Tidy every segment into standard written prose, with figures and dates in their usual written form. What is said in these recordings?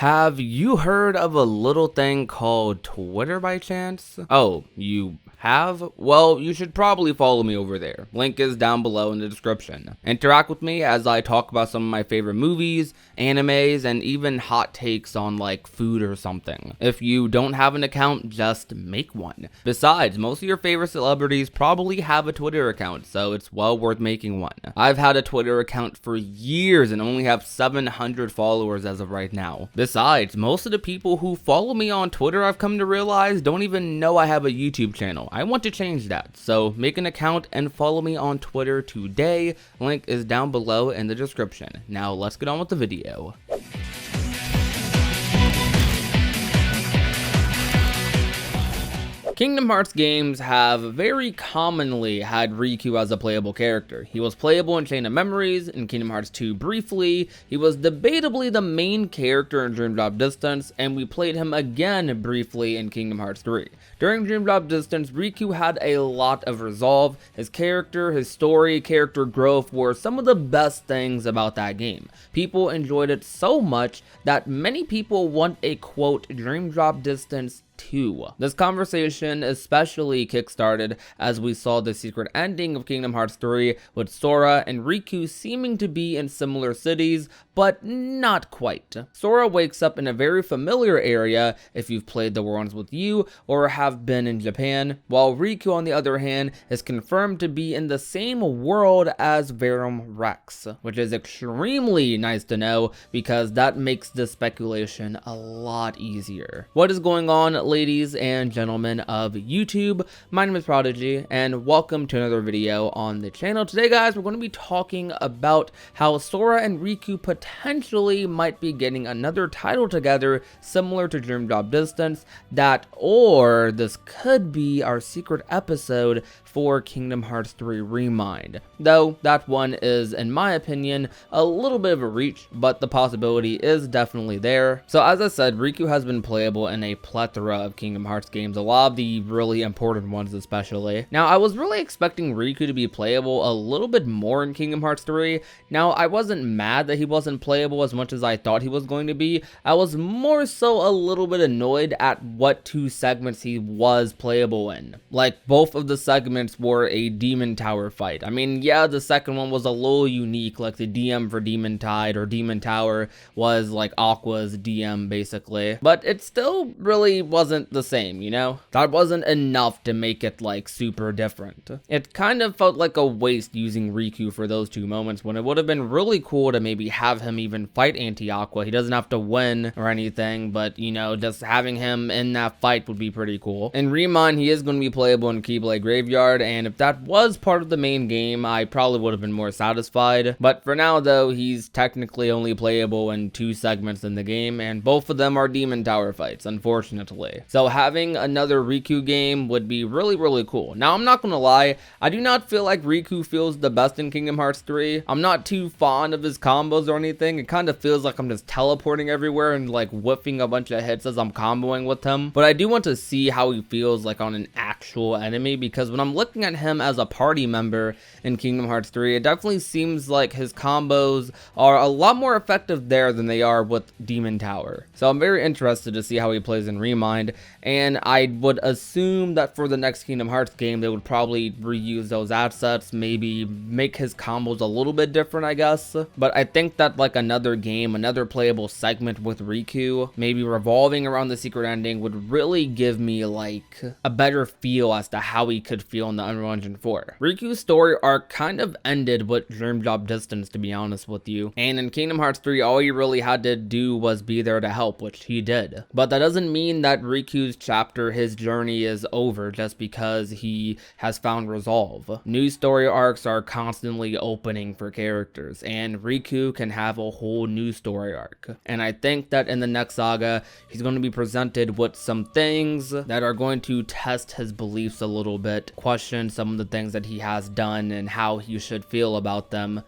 Have you heard of a little thing called Twitter by chance? Oh, you have? Well, you should probably follow me over there. Link is down below in the description. Interact with me as I talk about some of my favorite movies, animes, and even hot takes on like food or something. If you don't have an account, just make one. Besides, most of your favorite celebrities probably have a Twitter account, so it's well worth making one. I've had a Twitter account for years and only have 700 followers as of right now. Besides, most of the people who follow me on Twitter, I've come to realize, don't even know I have a YouTube channel. I want to change that, so make an account and follow me on Twitter today. Link is down below in the description. Now let's get on with the video. Kingdom Hearts games have very commonly had Riku as a playable character. He was playable in Chain of Memories, in Kingdom Hearts 2 briefly, he was debatably the main character in Dream Drop Distance, and we played him again briefly in Kingdom Hearts 3. During Dream Drop Distance, Riku had a lot of resolve. His character, his story, character growth were some of the best things about that game. People enjoyed it so much that many people want a quote Dream Drop Distance 2. This conversation especially kickstarted as we saw the secret ending of Kingdom Hearts 3 with Sora and Riku seeming to be in similar cities, but not quite. Sora wakes up in a very familiar area if you've played The War Ends With You or have been in Japan, while Riku on the other hand is confirmed to be in the same world as Verum Rex, which is extremely nice to know because that makes the speculation a lot easier. What is going on, ladies and gentlemen of YouTube? My name is Prodigy and welcome to another video on the channel. Today guys, we're going to be talking about how Sora and Riku potentially might be getting another title together similar to Dream Drop Distance, or this could be our secret episode for Kingdom Hearts 3 ReMind. Though that one is, in my opinion, a little bit of a reach, but the possibility is definitely there. So as I said, Riku has been playable in a plethora of Kingdom Hearts games, a lot of the really important ones especially. Now I was really expecting Riku to be playable a little bit more in Kingdom Hearts 3. Now I wasn't mad that he wasn't playable as much as I thought he was going to be. I was more so a little bit annoyed at what two segments he was playable in. Like both of the segments were a Demon Tower fight. I mean, yeah, the second one was a little unique, like the DM for Demon Tide or Demon Tower was like Aqua's DM basically, but it still really wasn't the same, you know? That wasn't enough to make it like super different. It kind of felt like a waste using Riku for those two moments when it would have been really cool to maybe have him even fight Anti-Aqua. He doesn't have to win or anything, but you know, just having him in that fight would be pretty cool. In ReMind, he is going to be playable in Keyblade Graveyard, and if that was part of the main game, I probably would have been more satisfied. But for now though, he's technically only playable in two segments in the game, and both of them are Demon Tower fights, unfortunately. So having another Riku game would be really cool. Now I'm not gonna lie, I do not feel like Riku feels the best in Kingdom Hearts 3. I'm not too fond of his combos or anything. It kind of feels like I'm just teleporting everywhere and like whiffing a bunch of hits as I'm comboing with him. But I do want to see how he feels like on an actual enemy, because when I'm looking at him as a party member in Kingdom Hearts 3, it definitely seems like his combos are a lot more effective there than they are with Demon Tower. So I'm very interested to see how he plays in ReMind, and I would assume that for the next Kingdom Hearts game, they would probably reuse those assets, maybe make his combos a little bit different, I guess. But I think that like another game, another playable segment with Riku, maybe revolving around the secret ending, would really give me like a better feel as to how he could feel in the Unreal Engine 4. Riku's story arc kind of ended with Dream Drop Distance, to be honest with you. And in Kingdom Hearts 3, all he really had to do was be there to help, which he did. But that doesn't mean that Riku's chapter, his journey is over just because he has found resolve. New story arcs are constantly opening for characters, and Riku can have a whole new story arc. And I think that in the next saga, he's going to be presented with some things that are going to test his beliefs a little bit, question some of the things that he has done and how he should feel about them.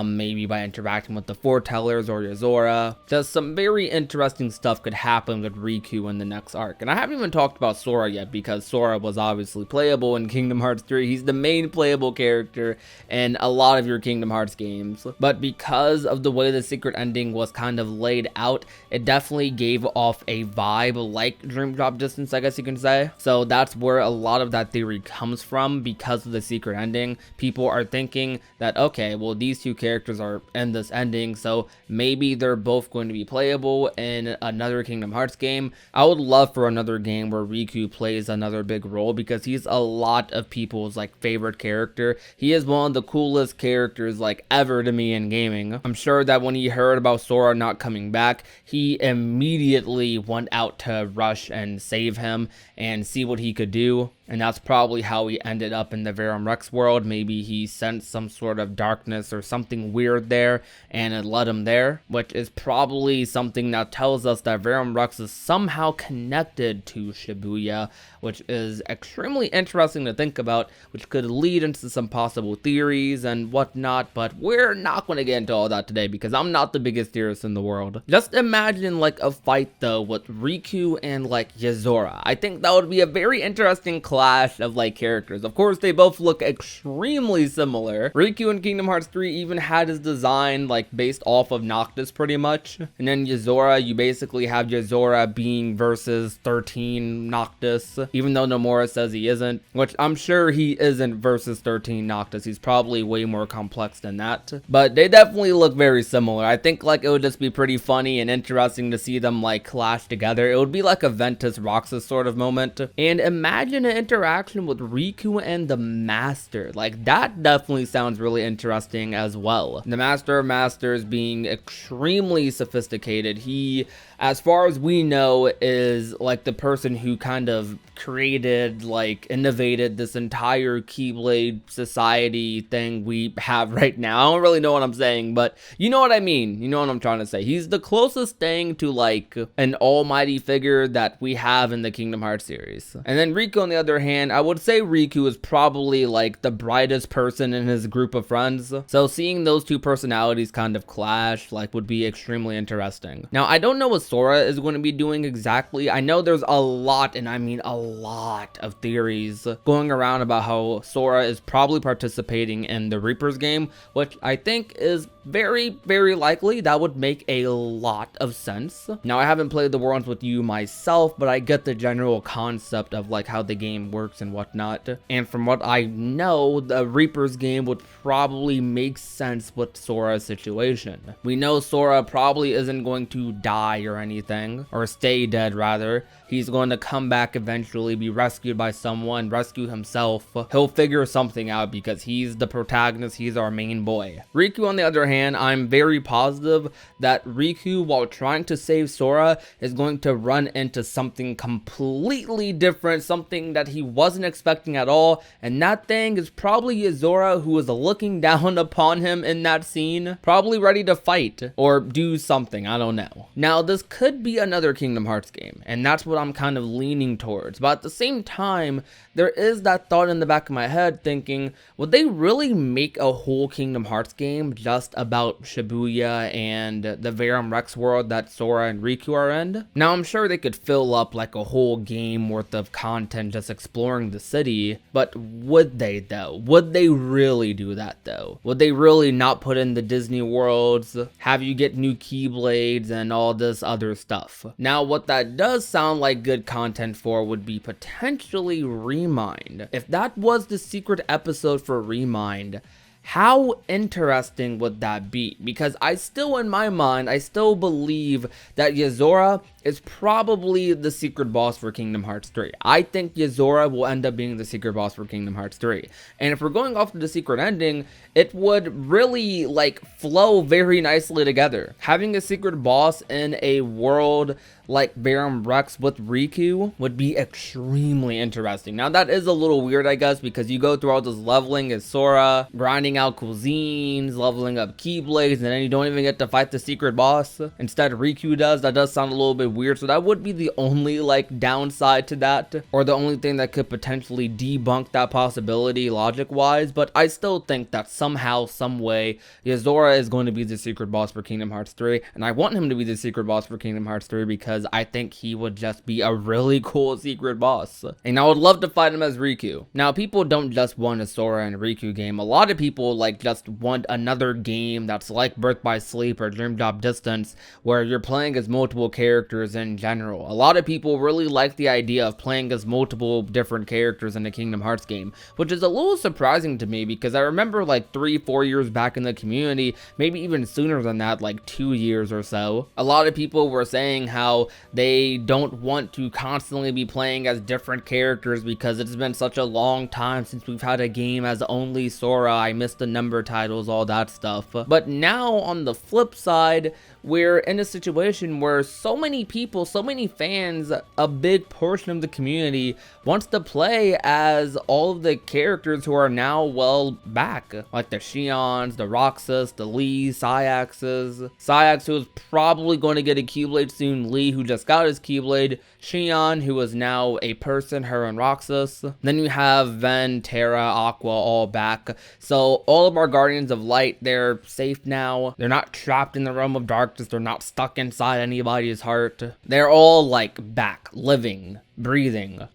maybe by interacting with the foretellers or Yozora. Just some very interesting stuff could happen with Riku in the next arc. And I haven't even talked about Sora yet, because Sora was obviously playable in Kingdom Hearts 3. He's the main playable character in a lot of your Kingdom Hearts games. But because of the way way the secret ending was kind of laid out, it definitely gave off a vibe like Dream Drop Distance, I guess you can say. So that's where a lot of that theory comes from. Because of the secret ending, people are thinking that, okay, well, these two characters are in this ending, so maybe they're both going to be playable in another Kingdom Hearts game. I would love for another game where Riku plays another big role, because he's a lot of people's like favorite character. He is one of the coolest characters like ever to me in gaming. I'm sure that when he heard about Sora not coming back, he immediately went out to rush and save him and see what he could do. And that's probably how he ended up in the Verum Rex world. Maybe he sensed some sort of darkness or something weird there, and it led him there, which is probably something that tells us that Verum Rex is somehow connected to Shibuya, which is extremely interesting to think about, which could lead into some possible theories and whatnot, but we're not going to get into all that today because I'm not the biggest theorist in the world. Just imagine like a fight though with Riku and like Yozora. I think that would be a very interesting clash of like characters. Of course, they both look extremely similar. Riku in Kingdom Hearts 3 even had his design like based off of Noctis pretty much. And then Yozora, you basically have Yozora being versus 13 Noctis, even though Nomura says he isn't, which I'm sure he isn't versus 13 Noctis. He's probably way more complex than that. But they definitely look very similar. I think like it would just be pretty funny and interesting to see them like clash together. It would be like a Ventus Roxas sort of moment. And imagine an interaction with Riku and the Master. Like that definitely sounds really interesting as well. The Master of Masters being extremely sophisticated. He, as far as we know, is like the person who kind of created, like innovated this entire Keyblade society thing we have right now. I don't really know what I'm saying, but you know what I mean. You know what I'm trying to say. He's the closest thing to like an almighty figure that we have in the Kingdom Hearts series. And then Riku, on the other hand, I would say Riku is probably like the brightest person in his group of friends. So seeing those two personalities kind of clash like would be extremely interesting. Now, I don't know what Sora is going to be doing exactly. I know there's a lot, and I mean a lot of theories going around about how Sora is probably participating in the Reaper's game, which I think is very, very likely. That would make a lot of sense. Now, I haven't played the Worlds with you myself, but I get the general concept of like how the game works and whatnot. And from what I know, the Reaper's game would probably make sense with Sora's situation. We know Sora probably isn't going to die or anything, or stay dead rather. He's going to come back eventually, be rescued by someone, rescue himself. He'll figure something out because he's the protagonist, he's our main boy. Riku, on the other hand, I'm very positive that Riku, while trying to save Sora, is going to run into something completely different, something that he wasn't expecting at all, and that thing is probably Yozora, who is looking down upon him in that scene, probably ready to fight or do something, I don't know. Now, this could be another Kingdom Hearts game, and that's what I'm kind of leaning towards, but at the same time, there is that thought in the back of my head thinking, would they really make a whole Kingdom Hearts game just about Shibuya and the Verum Rex world that Sora and Riku are in? Now, I'm sure they could fill up like a whole game worth of content just exploring the city, but would they though? Would they really do that though? Would they really not put in the Disney worlds, have you get new Keyblades and all this other stuff? Now, what that does sound like good content for would be potentially ReMind. If that was the secret episode for ReMind, how interesting would that be? Because I still, in my mind, I still believe that Yozora is probably the secret boss for Kingdom Hearts 3. I think Yozora will end up being the secret boss for Kingdom Hearts 3. And if we're going off of the secret ending, it would really like flow very nicely together. Having a secret boss in a world like Verum Rex with Riku would be extremely interesting. Now, that is a little weird, I guess, because you go through all this leveling as Sora, grinding out cuisines, leveling up Keyblades, and then you don't even get to fight the secret boss. Instead, Riku does. That does sound a little bit bit weird, so that would be the only like downside to that, or the only thing that could potentially debunk that possibility logic wise. But I still think that somehow, some way, Yozora is going to be the secret boss for Kingdom Hearts 3, and I want him to be the secret boss for Kingdom Hearts 3 because I think he would just be a really cool secret boss, and I would love to fight him as Riku. Now, people don't just want a Sora and Riku game. A lot of people like just want another game that's like Birth by Sleep or Dream Drop Distance, where you're playing as multiple characters in general. A lot of people really like the idea of playing as multiple different characters in a Kingdom Hearts game, which is a little surprising to me because I remember like 3-4 years back in the community, maybe even sooner than that, like 2 years or so, a lot of people were saying how they don't want to constantly be playing as different characters because it's been such a long time since we've had a game as only Sora. I missed the number titles, all that stuff. But now on the flip side, we're in a situation where so many people, so many fans, a big portion of the community wants to play as all of the characters who are now, well, back. Like the Xions, the Roxas, the Lee, Sayaxes. Sayax, who is probably going to get a Keyblade soon. Lee, who just got his Keyblade. Xion, who is now a person, her and Roxas. Then you have Ven, Terra, Aqua, all back. So all of our Guardians of Light, they're safe now. They're not trapped in the realm of darkness. They're not stuck inside anybody's heart. They're all like back, living, breathing,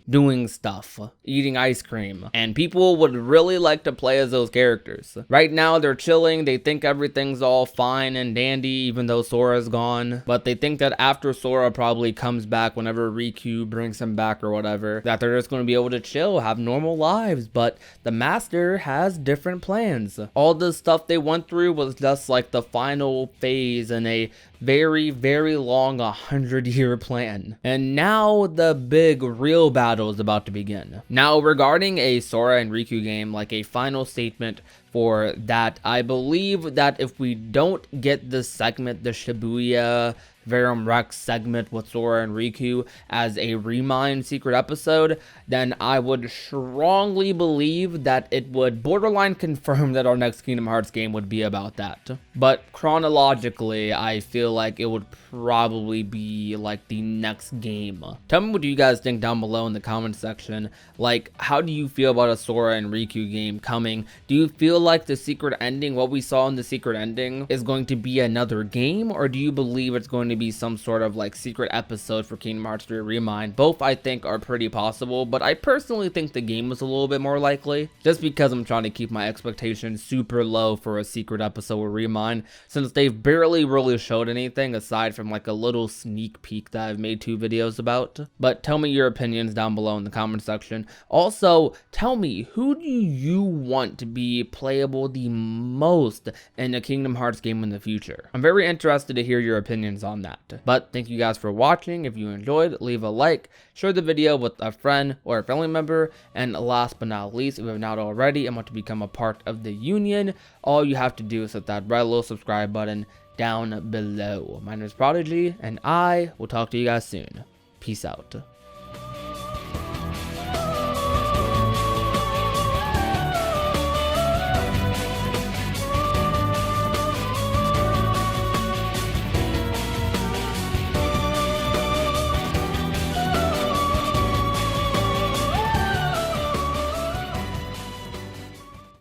doing stuff, eating ice cream, and people would really like to play as those characters. Right now they're chilling, they think everything's all fine and dandy even though Sora's gone, but they think that after Sora probably comes back, whenever Riku brings him back or whatever, that they're just going to be able to chill, have normal lives. But the master has different plans. All the stuff they went through was just like the final phase in a very, very long 100-year plan. And now the big real battle is about to begin. Now, regarding a Sora and Riku game, like a final statement for that, I believe that if we don't get this segment, the Shibuya Verum Rex segment with Sora and Riku as a ReMind secret episode, then I would strongly believe that it would borderline confirm that our next Kingdom Hearts game would be about that. But chronologically, I feel like it would probably be like the next game. Tell me what you guys think down below in the comment section. Like, how do you feel about a Sora and Riku game coming? Do you feel like the secret ending, what we saw in the secret ending, is going to be another game, or do you believe it's going to be some sort of like secret episode for Kingdom Hearts 3 ReMind? Both I think are pretty possible, but I personally think the game is a little bit more likely, just because I'm trying to keep my expectations super low for a secret episode with ReMind, since they've barely really showed anything aside from like a little sneak peek that I've made 2 videos about. But tell me your opinions down below in the comment section. Also, tell me, who do you want to be playable the most in a Kingdom Hearts game in the future? I'm very interested to hear your opinions on that. But thank you guys for watching. If you enjoyed, leave a like, share the video with a friend or a family member, and last but not least, if you have not already and want to become a part of the union, all you have to do is hit that red little subscribe button down below. My name is Prodigy, and I will talk to you guys soon. Peace out.